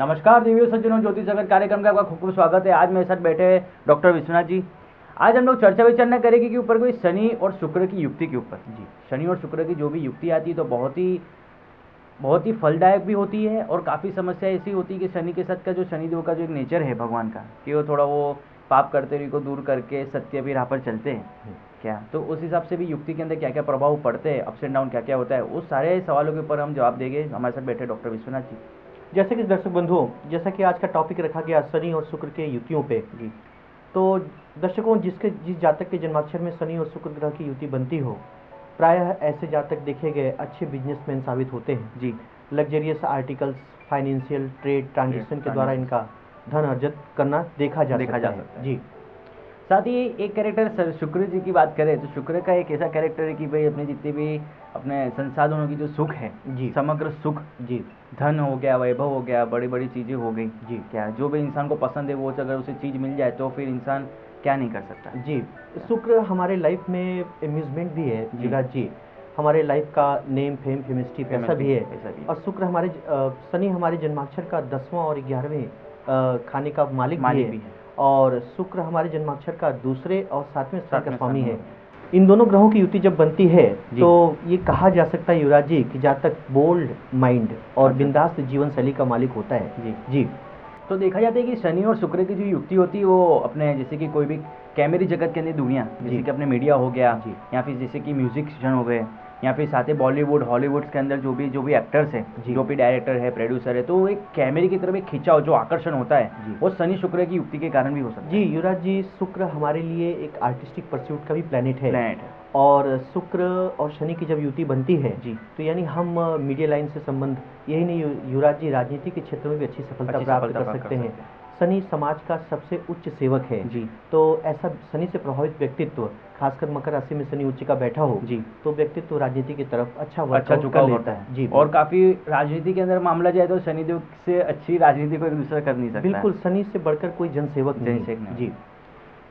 नमस्कार दिव्य सज्जनों, ज्योतिष जगत कार्यक्रम का आपका खूब खूब स्वागत है। आज मेरे साथ बैठे हैं डॉक्टर विश्वनाथ जी। आज हम लोग चर्चा विचारणा करेंगे कि ऊपर कोई शनि और शुक्र की युक्ति के ऊपर। जी, शनि और शुक्र की जो भी युक्ति आती है तो बहुत ही फलदायक भी होती है और काफ़ी समस्या ऐसी होती है कि शनि के साथ का जो शनिदेव का जो एक नेचर है भगवान का, कि वो थोड़ा वो पाप करते हुए को दूर करके सत्य भी राह पर चलते हैं क्या, तो उस हिसाब से भी युक्ति के अंदर क्या क्या प्रभाव पड़ते हैं, अप्स एंड डाउन क्या क्या होता है, उस सारे सवालों के ऊपर हम जवाब देंगे। हमारे साथ बैठे डॉक्टर विश्वनाथ जी। जैसे कि दर्शक बंधुओं, जैसा कि आज का टॉपिक रखा गया शनि और शुक्र के युतियों पे जी, तो दर्शकों जिस जातक के जन्माक्षर में शनि और शुक्र ग्रह की युति बनती हो, प्रायः ऐसे जातक देखे गए अच्छे बिजनेसमैन साबित होते हैं जी। Luxurious articles, financial, trade, transaction के द्वारा इनका धन अर्जित करना देखा जा सकता है जी। साथ ही एक कैरेक्टर शुक्र जी की बात करें तो शुक्र का एक ऐसा कैरेक्टर है कि भाई अपने जितने भी अपने संसाधनों की जो सुख है जी, समग्र सुख जी, धन हो गया, वैभव हो गया, बड़ी बड़ी चीज़ें हो गई जी, क्या जो भी इंसान को पसंद है वो अगर उसे चीज़ मिल जाए तो फिर इंसान क्या नहीं कर सकता जी। शुक्र हमारे लाइफ में अम्यूजमेंट भी है युवराज जी, हमारे लाइफ का नेम फेम फेमिस्ट्री पैसा भी है। और शुक्र हमारे शनि हमारे जन्माक्षर का 10वां और 11वें खाने का मालिक भी है। और शुक्र हमारे जन्माक्षर का दूसरे और 7वें स्थान का स्वामी है। इन दोनों ग्रहों की युति जब बनती है तो ये कहा जा सकता है युवराज जी कि जातक बोल्ड माइंड और बिंदास जीवन शैली का मालिक होता है जी जी। तो देखा जाता है कि शनि और शुक्र की जो युक्ति होती है वो अपने जैसे कि कोई भी कैमरे जगत के अंदर दुनिया, जैसे कि अपने मीडिया हो गया या फिर जैसे कि म्यूजिशियन हो गए या फिर साथ ही बॉलीवुड हॉलीवुड के अंदर जो भी एक्टर्स हैं, जो भी डायरेक्टर है, प्रोड्यूसर है, तो एक कैमरे की तरफ एक खिंचाव जो आकर्षण होता है वो शनि शुक्र की युक्ति के कारण भी हो सकता है जी। युवराज जी, शुक्र हमारे लिए एक आर्टिस्टिक परस्यूट का भी प्लैनेट है और शुक्र और शनि की जब युति बनती है जी, तो यानी हम मीडिया लाइन से संबंध, यही नहीं युवराज जी, राजनीति के क्षेत्र में भी अच्छी सफलता प्राप्त कर सकते हैं। शनि समाज का सबसे उच्च सेवक है जी, तो ऐसा शनि से प्रभावित व्यक्तित्व, खासकर मकर राशि में शनि उच्च का बैठा हो जी, तो व्यक्तित्व राजनीति की तरफ अच्छा झुकाव लेता है जी। और काफी राजनीति के अंदर मामला जाए तो शनिदेव से अच्छी राजनीति को एक दूसरा कर नहीं सकता। बिल्कुल, शनि से बढ़कर कोई जनसेवक नहीं जी।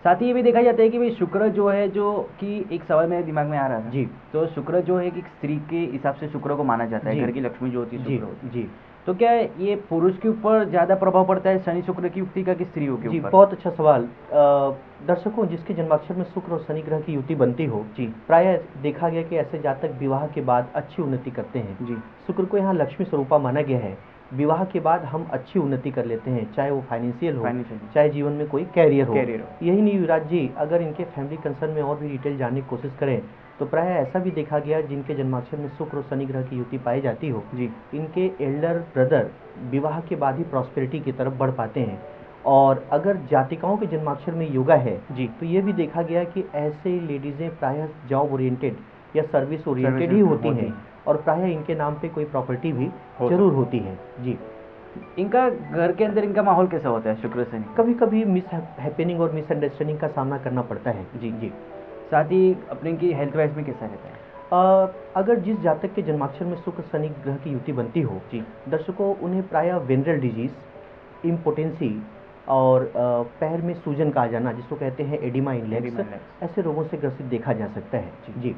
साथ ही ये भी देखा जाता है कि भाई शुक्र जो है, जो कि एक सवाल मेरे दिमाग में आ रहा था जी, तो शुक्र जो है कि स्त्री के हिसाब से शुक्र को माना जाता है, घर की लक्ष्मी जो होती है शुक्र होती है जी। तो क्या ये पुरुष के ऊपर ज्यादा प्रभाव पड़ता है शनि शुक्र की युक्ति का कि स्त्रियों के ऊपर? जी, बहुत अच्छा सवाल। दर्शकों, जिसके जन्माक्षर में शुक्र और शनि ग्रह की युति बनती हो जी, प्रायः देखा गया कि ऐसे जातक विवाह के बाद अच्छी उन्नति करते हैं जी। शुक्र को यहाँ लक्ष्मी स्वरूपा माना गया है। विवाह के बाद हम अच्छी उन्नति कर लेते हैं, चाहे वो फाइनेंशियल हो, चाहे जीवन में कोई कैरियर हो। यही नहीं युवराज जी, अगर इनके फैमिली कंसर्न में और भी डिटेल जानने की कोशिश करें तो प्रायः ऐसा भी देखा गया जिनके जन्माक्षर में शुक्र और शनि ग्रह की युति पाई जाती हो जी, इनके एल्डर ब्रदर विवाह के बाद ही प्रॉस्पेरिटी की तरफ बढ़ पाते हैं। और अगर जातिकाओं के जन्माक्षर में योगा है जी, तो ये भी देखा गया कि ऐसे लेडीज़ें प्रायः जॉब ओरिएंटेड या सर्विस ओरिएंटेड ही होती हैं और प्रायः इनके नाम पे कोई प्रॉपर्टी भी जरूर होती है जी। इनका घर के अंदर इनका माहौल कैसा होता है शुक्र शनि? कभी कभी मिस हैपनिंग और मिसअंडरस्टैंडिंग का सामना करना पड़ता है जी जी। साथ ही अपने की हेल्थ वाइज में कैसा रहता है? अगर जिस जातक के जन्माक्षर में शुक्र शनि ग्रह की युति बनती हो जी, दर्शकों, उन्हें प्रायः वेनरल डिजीज, इम्पोटेंसी और पैर में सूजन का आ जाना, जिसको कहते हैं एडिमा इन लेग्स, ऐसे रोगों से ग्रसित देखा जा सकता है जी।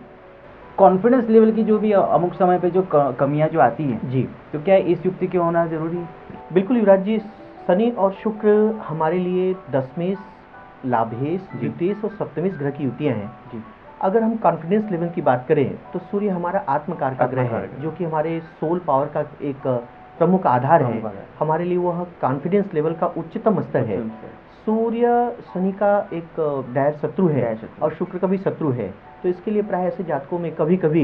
कॉन्फिडेंस लेवल की जो भी अमुक समय पे जो कमियां जो आती हैं जी, तो क्या इस युक्ति के होना जरूरी है? बिल्कुल युवराज जी, शनि और शुक्र हमारे लिए 10वें लाभेश, द्वितीयेश और सप्तमेश ग्रह की युतियाँ हैं जी। अगर हम कॉन्फिडेंस लेवल की बात करें तो सूर्य हमारा आत्मकार का ग्रह है, जो कि हमारे सोल पावर का एक प्रमुख आधार है। हमारे लिए वह कॉन्फिडेंस लेवल का उच्चतम स्तर है। सूर्य शनि का एक डायर शत्रु है और शुक्र का भी शत्रु है, तो इसके लिए प्राय ऐसे जातकों में कभी कभी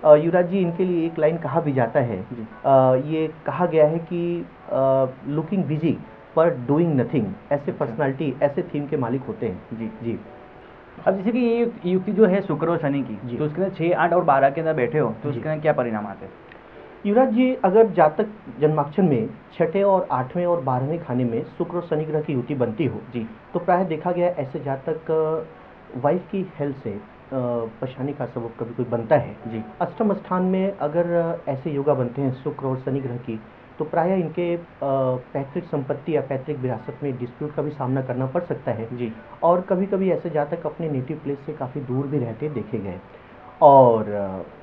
युवराज जी, इनके लिए एक लाइन कहा भी जाता है, ये कहा गया है कि लुकिंग बिजी पर डूइंग नथिंग, ऐसे पर्सनालिटी, ऐसे थीम के मालिक होते हैं जी जी। अब जैसे कि ये युक्ति जो है शुक्र और शनि की, तो उसके अंदर 6, 8 और 12 के अंदर बैठे हो तो उसके अंदर क्या परिणाम आते हैं? युवराज जी, अगर जातक जन्माक्षर में 6ठे और 8वें और 12वें खाने में शुक्र और शनि ग्रह की युति बनती हो जी, तो प्रायः देखा गया ऐसे जातक वाइफ की हेल्थ से परेशानी का सबब कभी कोई बनता है जी। अष्टम स्थान में अगर ऐसे योगा बनते हैं शुक्र और शनि ग्रह की, तो प्रायः इनके पैतृक संपत्ति या पैतृक विरासत में डिस्प्यूट का भी सामना करना पड़ सकता है जी। और कभी कभी ऐसे जातक अपने नेटिव प्लेस से काफ़ी दूर भी रहते देखे गए। और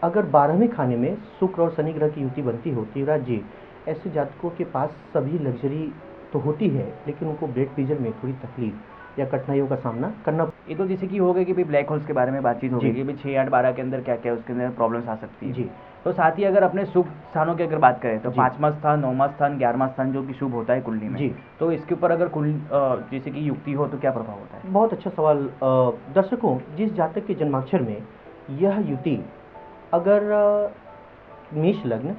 अगर 12वें खाने में शुक्र और शनि ग्रह की युति बनती होती है युवराज जी, ऐसे जातकों के पास सभी लग्जरी तो होती है, लेकिन उनको ब्लड प्रेशर में थोड़ी तकलीफ या कठिनाइयों का सामना करना। ये तो जैसे कि हो गया कि भाई ब्लैक होल्स के बारे में बातचीत हो जी। गई कि भाई 6, 8, 12 के अंदर क्या क्या उसके अंदर प्रॉब्लम्स आ सकती है। जी। तो साथ ही अगर अपने शुभ स्थानों की अगर बात करें तो जी। 5वां स्थान, 9वां स्थान, 11वां स्थान जो कि शुभ होता है कुंडली में, जी। तो इसके ऊपर अगर जैसे कि युक्ति हो तो क्या प्रभाव होता है? बहुत अच्छा सवाल। दर्शकों, जिस जातक के जन्माक्षर में यह युति अगर मेष लग्न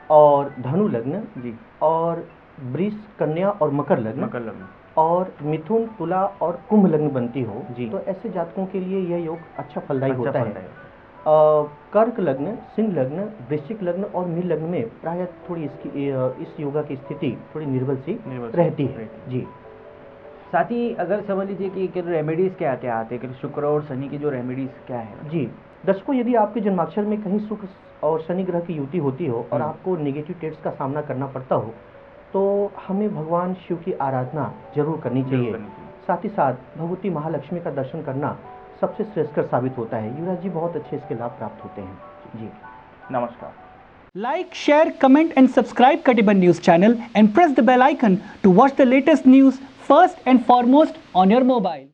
और धनु लग्न जी। और वृष, कन्या और मकर लग्न और मिथुन, तुला और कुंभ लग्न बनती हो जी। तो ऐसे जातकों के लिए यह योग अच्छा फलदायी अच्छा होता फलदायी है। कर्क लग्न, सिंह लग्न, वृश्चिक लग्न और मीन लग्न में प्रायः थोड़ी इस योगा की स्थिति थोड़ी निर्बल सी रहती है। जी। साथ ही अगर समझ लीजिए कि रेमेडीज क्या क्या आते हैं कि शुक्र और शनि की जो रेमेडीज क्या है? जी दर्शकों, यदि आपके जन्माक्षर में कहीं शुक्र और शनि ग्रह की युति होती हो और आपको नेगेटिव टेट्स का सामना करना पड़ता हो तो हमें भगवान शिव की आराधना जरूर करनी चाहिए। साथ ही साथ भगवती महालक्ष्मी का दर्शन करना सबसे श्रेष्ठकर साबित होता है। युवराज जी, बहुत अच्छे इसके लाभ प्राप्त होते हैं। जी नमस्कार। Like, share, comment and subscribe Katiban News channel and press the bell icon to watch the latest news first and foremost on your mobile.